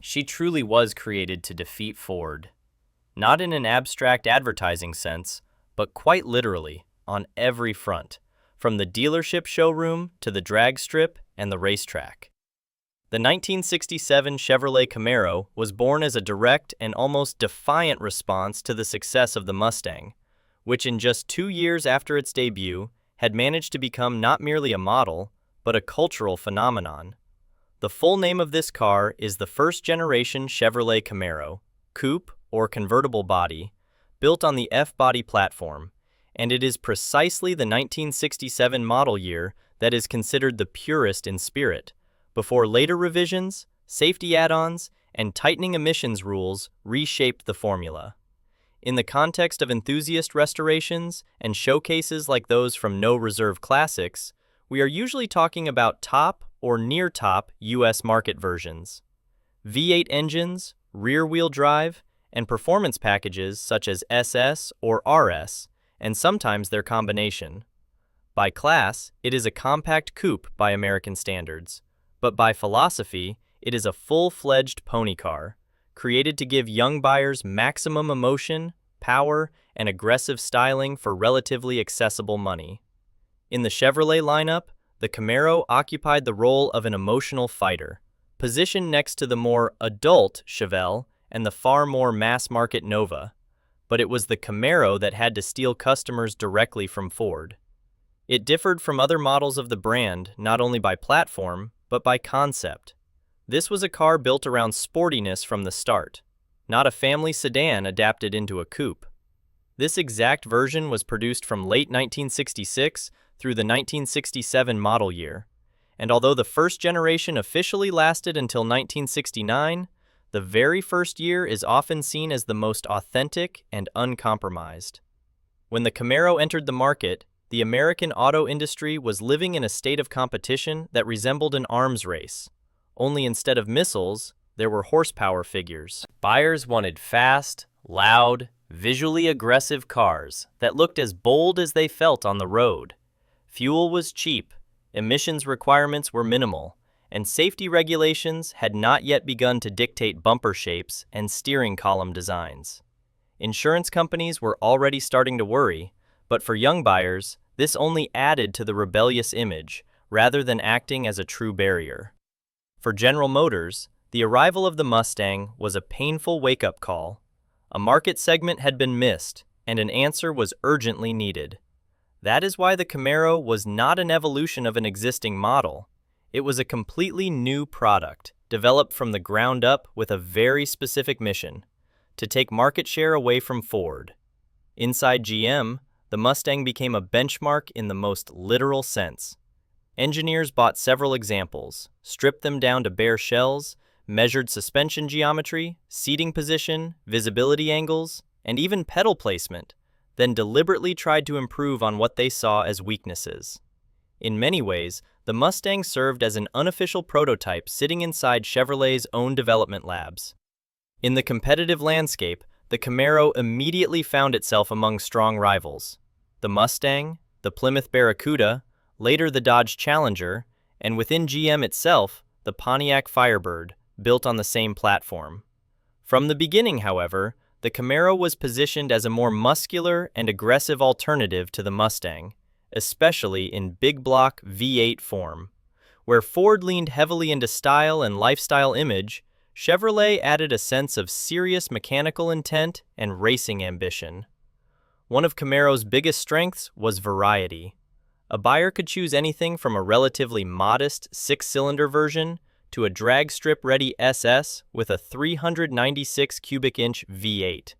She truly was created to defeat Ford. Not in an abstract advertising sense, but quite literally, on every front, from the dealership showroom to the drag strip and the racetrack. The 1967 Chevrolet Camaro was born as a direct and almost defiant response to the success of the Mustang, which in just 2 years after its debut had managed to become not merely a model, but a cultural phenomenon. The full name of this car is the first-generation Chevrolet Camaro, coupe or convertible body, built on the F-body platform, and it is precisely the 1967 model year that is considered the purest in spirit, before later revisions, safety add-ons, and tightening emissions rules reshaped the formula. In the context of enthusiast restorations and showcases like those from No Reserve Classics, we are usually talking about top or near-top US market versions. V8 engines, rear-wheel drive, and performance packages such as SS or RS, and sometimes their combination. By class, it is a compact coupe by American standards, but by philosophy, it is a full-fledged pony car, created to give young buyers maximum emotion, power, and aggressive styling for relatively accessible money. In the Chevrolet lineup, the Camaro occupied the role of an emotional fighter, positioned next to the more adult Chevelle and the far more mass-market Nova, but it was the Camaro that had to steal customers directly from Ford. It differed from other models of the brand not only by platform, but by concept. This was a car built around sportiness from the start, not a family sedan adapted into a coupe. This exact version was produced from late 1966 through the 1967 model year, and although the first generation officially lasted until 1969, the very first year is often seen as the most authentic and uncompromised. When the Camaro entered the market, the American auto industry was living in a state of competition that resembled an arms race. Only instead of missiles, there were horsepower figures. Buyers wanted fast, loud, visually aggressive cars that looked as bold as they felt on the road. Fuel was cheap, emissions requirements were minimal, and safety regulations had not yet begun to dictate bumper shapes and steering column designs. Insurance companies were already starting to worry, but for young buyers, this only added to the rebellious image, rather than acting as a true barrier. For General Motors, the arrival of the Mustang was a painful wake-up call. A market segment had been missed, and an answer was urgently needed. That is why the Camaro was not an evolution of an existing model. It was a completely new product, developed from the ground up with a very specific mission: to take market share away from Ford. Inside GM, the Mustang became a benchmark in the most literal sense. Engineers bought several examples, stripped them down to bare shells, measured suspension geometry, seating position, visibility angles, and even pedal placement, then deliberately tried to improve on what they saw as weaknesses. In many ways, the Mustang served as an unofficial prototype sitting inside Chevrolet's own development labs. In the competitive landscape, the Camaro immediately found itself among strong rivals. The Mustang, the Plymouth Barracuda, later the Dodge Challenger, and within GM itself, the Pontiac Firebird, built on the same platform. From the beginning, however, the Camaro was positioned as a more muscular and aggressive alternative to the Mustang, especially in big block V8 form. Where Ford leaned heavily into style and lifestyle image, Chevrolet added a sense of serious mechanical intent and racing ambition. One of Camaro's biggest strengths was variety. A buyer could choose anything from a relatively modest six-cylinder version to a drag strip-ready SS with a 396 cubic inch V8.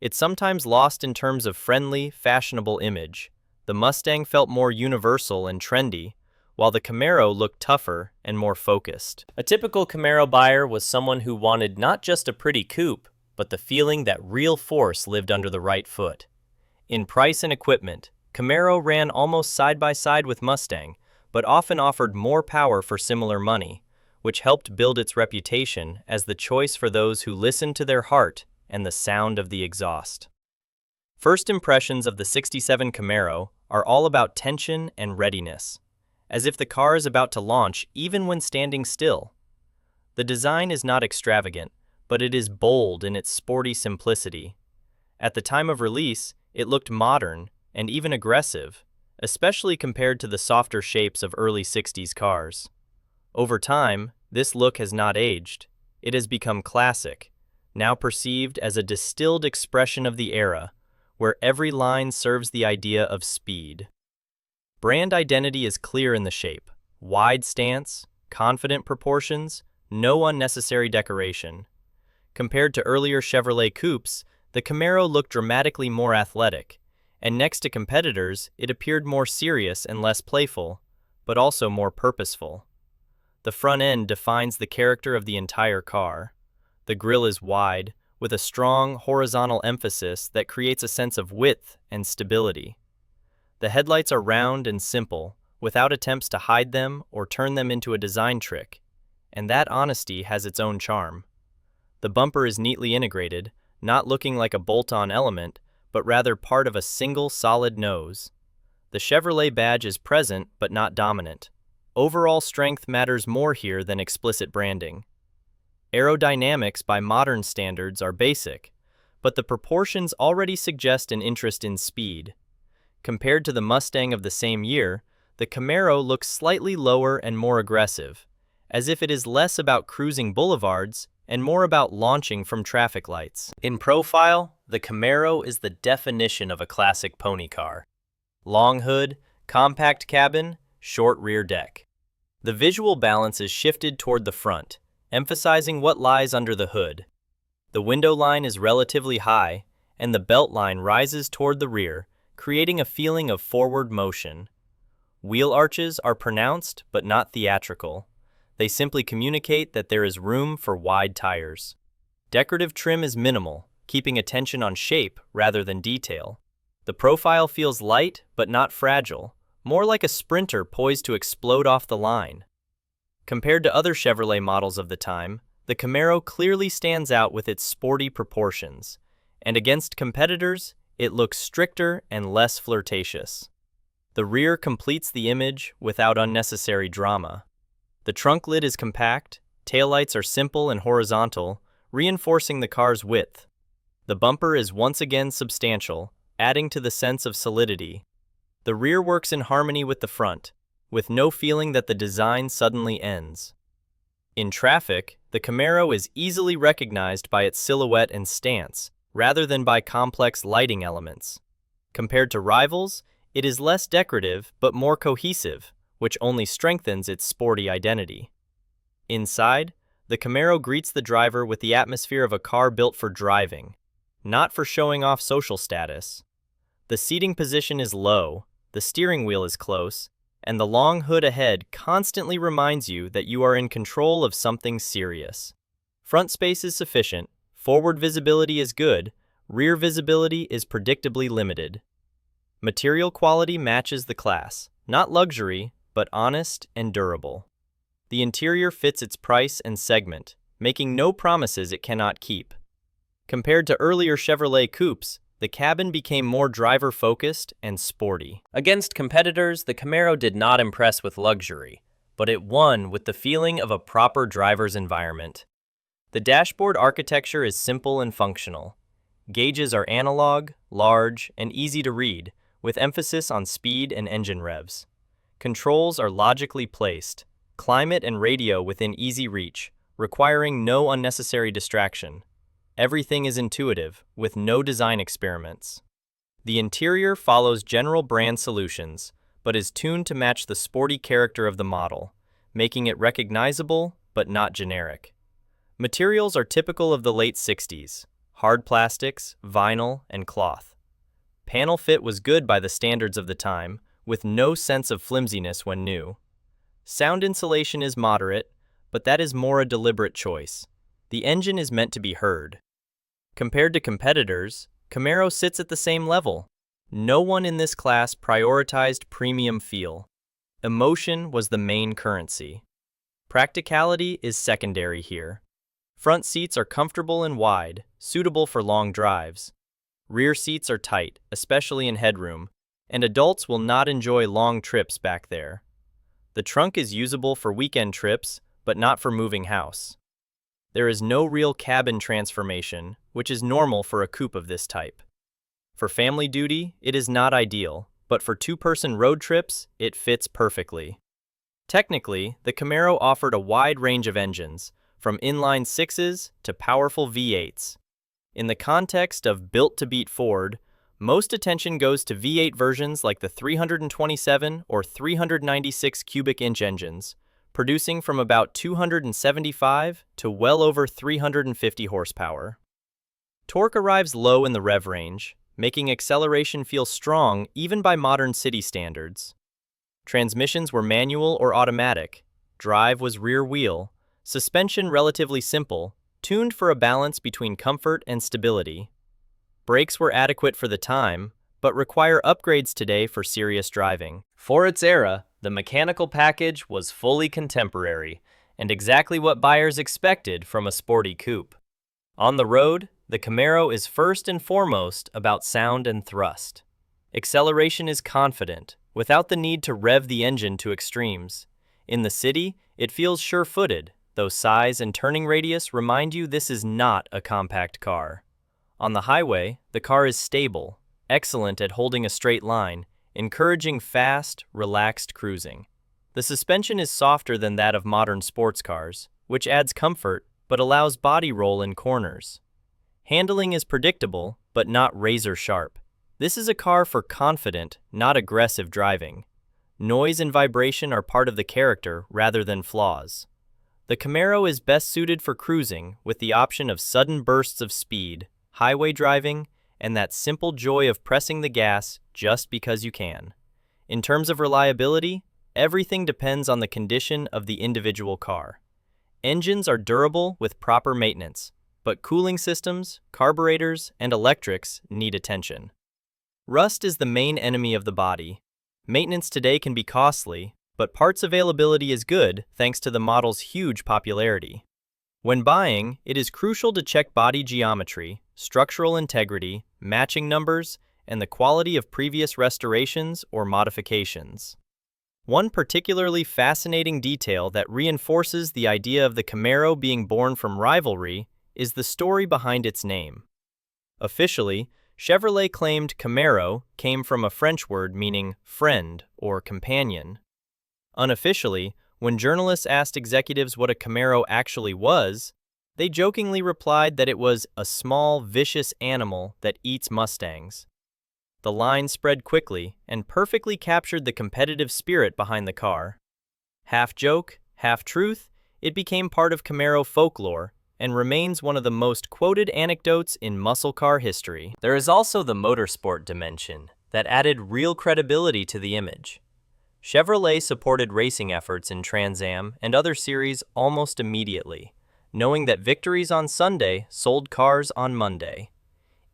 It's sometimes lost in terms of friendly, fashionable image. The Mustang felt more universal and trendy, while the Camaro looked tougher and more focused. A typical Camaro buyer was someone who wanted not just a pretty coupe, but the feeling that real force lived under the right foot. In price and equipment, Camaro ran almost side by side with Mustang, but often offered more power for similar money, which helped build its reputation as the choice for those who listened to their heart and the sound of the exhaust. First impressions of the '67 Camaro are all about tension and readiness, as if the car is about to launch even when standing still. The design is not extravagant, but it is bold in its sporty simplicity. At the time of release, it looked modern and even aggressive, especially compared to the softer shapes of early 60s cars. Over time, this look has not aged. It has become classic, now perceived as a distilled expression of the era, where every line serves the idea of speed. Brand identity is clear in the shape: wide stance, confident proportions, no unnecessary decoration. Compared to earlier Chevrolet coupes, the Camaro looked dramatically more athletic, and next to competitors, it appeared more serious and less playful, but also more purposeful. The front end defines the character of the entire car. The grille is wide, with a strong horizontal emphasis that creates a sense of width and stability. The headlights are round and simple, without attempts to hide them or turn them into a design trick, and that honesty has its own charm. The bumper is neatly integrated, not looking like a bolt-on element, but rather part of a single solid nose. The Chevrolet badge is present but not dominant. Overall strength matters more here than explicit branding. Aerodynamics by modern standards are basic, but the proportions already suggest an interest in speed. Compared to the Mustang of the same year, the Camaro looks slightly lower and more aggressive, as if it is less about cruising boulevards and more about launching from traffic lights. In profile, the Camaro is the definition of a classic pony car. Long hood, compact cabin, short rear deck. The visual balance is shifted toward the front, emphasizing what lies under the hood. The window line is relatively high, and the belt line rises toward the rear, creating a feeling of forward motion. Wheel arches are pronounced but not theatrical. They simply communicate that there is room for wide tires. Decorative trim is minimal, keeping attention on shape rather than detail. The profile feels light but not fragile, more like a sprinter poised to explode off the line. Compared to other Chevrolet models of the time, the Camaro clearly stands out with its sporty proportions, and against competitors, it looks stricter and less flirtatious. The rear completes the image without unnecessary drama. The trunk lid is compact, taillights are simple and horizontal, reinforcing the car's width. The bumper is once again substantial, adding to the sense of solidity. The rear works in harmony with the front, with no feeling that the design suddenly ends. In traffic, the Camaro is easily recognized by its silhouette and stance, rather than by complex lighting elements. Compared to rivals, it is less decorative but more cohesive, which only strengthens its sporty identity. Inside, the Camaro greets the driver with the atmosphere of a car built for driving, not for showing off social status. The seating position is low, the steering wheel is close, and the long hood ahead constantly reminds you that you are in control of something serious. Front space is sufficient, forward visibility is good, rear visibility is predictably limited. Material quality matches the class, not luxury, but honest and durable. The interior fits its price and segment, making no promises it cannot keep. Compared to earlier Chevrolet coupes, the cabin became more driver-focused and sporty. Against competitors, the Camaro did not impress with luxury, but it won with the feeling of a proper driver's environment. The dashboard architecture is simple and functional. Gauges are analog, large, and easy to read, with emphasis on speed and engine revs. Controls are logically placed, climate and radio within easy reach, requiring no unnecessary distraction. Everything is intuitive, with no design experiments. The interior follows general brand solutions, but is tuned to match the sporty character of the model, making it recognizable but not generic. Materials are typical of the late 60s: hard plastics, vinyl, and cloth. Panel fit was good by the standards of the time, with no sense of flimsiness when new. Sound insulation is moderate, but that is more a deliberate choice. The engine is meant to be heard. Compared to competitors, Camaro sits at the same level. No one in this class prioritized premium feel. Emotion was the main currency. Practicality is secondary here. Front seats are comfortable and wide, suitable for long drives. Rear seats are tight, especially in headroom, and adults will not enjoy long trips back there. The trunk is usable for weekend trips, but not for moving house. There is no real cabin transformation, which is normal for a coupe of this type. For family duty, it is not ideal, but for two-person road trips, it fits perfectly. Technically, the Camaro offered a wide range of engines, from inline sixes to powerful V8s. In the context of built-to-beat Ford, most attention goes to V8 versions like the 327 or 396 cubic inch engines, producing from about 275 to well over 350 horsepower. Torque arrives low in the rev range, making acceleration feel strong even by modern city standards. Transmissions were manual or automatic, drive was rear wheel, suspension relatively simple, tuned for a balance between comfort and stability. Brakes were adequate for the time, but require upgrades today for serious driving. For its era, the mechanical package was fully contemporary and exactly what buyers expected from a sporty coupe. On the road, the Camaro is first and foremost about sound and thrust. Acceleration is confident, without the need to rev the engine to extremes. In the city, it feels sure-footed, though size and turning radius remind you this is not a compact car. On the highway, the car is stable, excellent at holding a straight line, encouraging fast, relaxed cruising. The suspension is softer than that of modern sports cars, which adds comfort but allows body roll in corners. Handling is predictable, but not razor-sharp. This is a car for confident, not aggressive driving. Noise and vibration are part of the character rather than flaws. The Camaro is best suited for cruising with the option of sudden bursts of speed, highway driving, and that simple joy of pressing the gas just because you can. In terms of reliability, everything depends on the condition of the individual car. Engines are durable with proper maintenance, but cooling systems, carburetors, and electrics need attention. Rust is the main enemy of the body. Maintenance today can be costly, but parts availability is good thanks to the model's huge popularity. When buying, it is crucial to check body geometry, structural integrity, matching numbers, and the quality of previous restorations or modifications. One particularly fascinating detail that reinforces the idea of the Camaro being born from rivalry is the story behind its name. Officially, Chevrolet claimed Camaro came from a French word meaning friend or companion. Unofficially, when journalists asked executives what a Camaro actually was, they jokingly replied that it was a small, vicious animal that eats Mustangs. The line spread quickly and perfectly captured the competitive spirit behind the car. Half joke, half truth, it became part of Camaro folklore and remains one of the most quoted anecdotes in muscle car history. There is also the motorsport dimension that added real credibility to the image. Chevrolet supported racing efforts in Trans Am and other series almost immediately, knowing that victories on Sunday sold cars on Monday.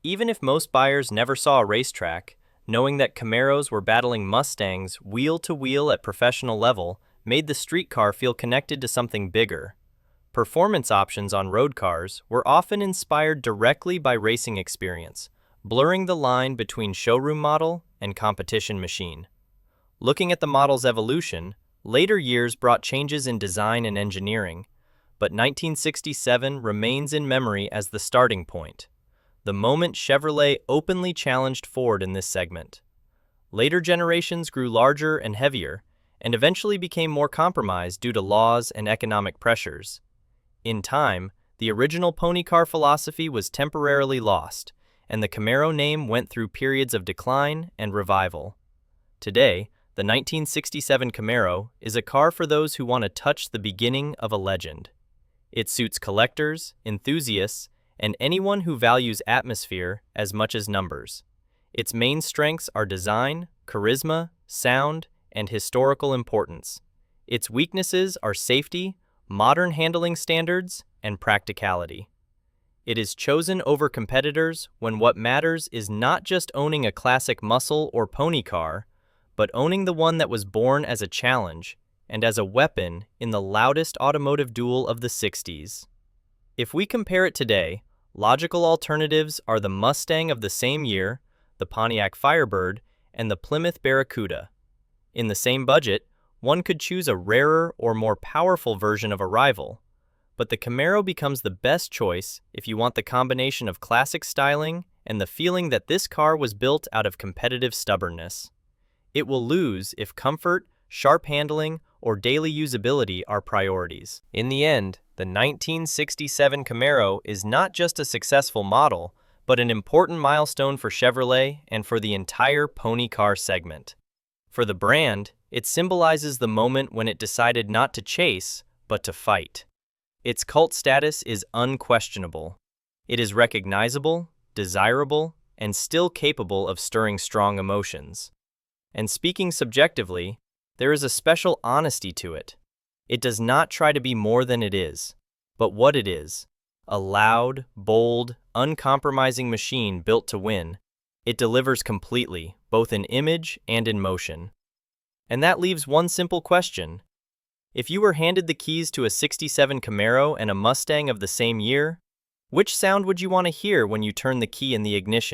Even if most buyers never saw a racetrack, knowing that Camaros were battling Mustangs wheel-to-wheel at professional level made the street car feel connected to something bigger. Performance options on road cars were often inspired directly by racing experience, blurring the line between showroom model and competition machine. Looking at the model's evolution, later years brought changes in design and engineering, but 1967 remains in memory as the starting point, the moment Chevrolet openly challenged Ford in this segment. Later generations grew larger and heavier, and eventually became more compromised due to laws and economic pressures. In time, the original pony car philosophy was temporarily lost, and the Camaro name went through periods of decline and revival. Today, the 1967 Camaro is a car for those who want to touch the beginning of a legend. It suits collectors, enthusiasts, and anyone who values atmosphere as much as numbers. Its main strengths are design, charisma, sound, and historical importance. Its weaknesses are safety, modern handling standards, and practicality. It is chosen over competitors when what matters is not just owning a classic muscle or pony car, but owning the one that was born as a challenge and as a weapon in the loudest automotive duel of the 60s. If we compare it today, logical alternatives are the Mustang of the same year, the Pontiac Firebird, and the Plymouth Barracuda. In the same budget, one could choose a rarer or more powerful version of a rival, but the Camaro becomes the best choice if you want the combination of classic styling and the feeling that this car was built out of competitive stubbornness. It will lose if comfort, sharp handling, or daily usability are priorities. In the end, the 1967 Camaro is not just a successful model, but an important milestone for Chevrolet and for the entire pony car segment. For the brand, it symbolizes the moment when it decided not to chase, but to fight. Its cult status is unquestionable. It is recognizable, desirable, and still capable of stirring strong emotions. And speaking subjectively, there is a special honesty to it. It does not try to be more than it is, but what it is. A loud, bold, uncompromising machine built to win. It delivers completely, both in image and in motion. And that leaves one simple question. If you were handed the keys to a '67 Camaro and a Mustang of the same year, which sound would you want to hear when you turn the key in the ignition?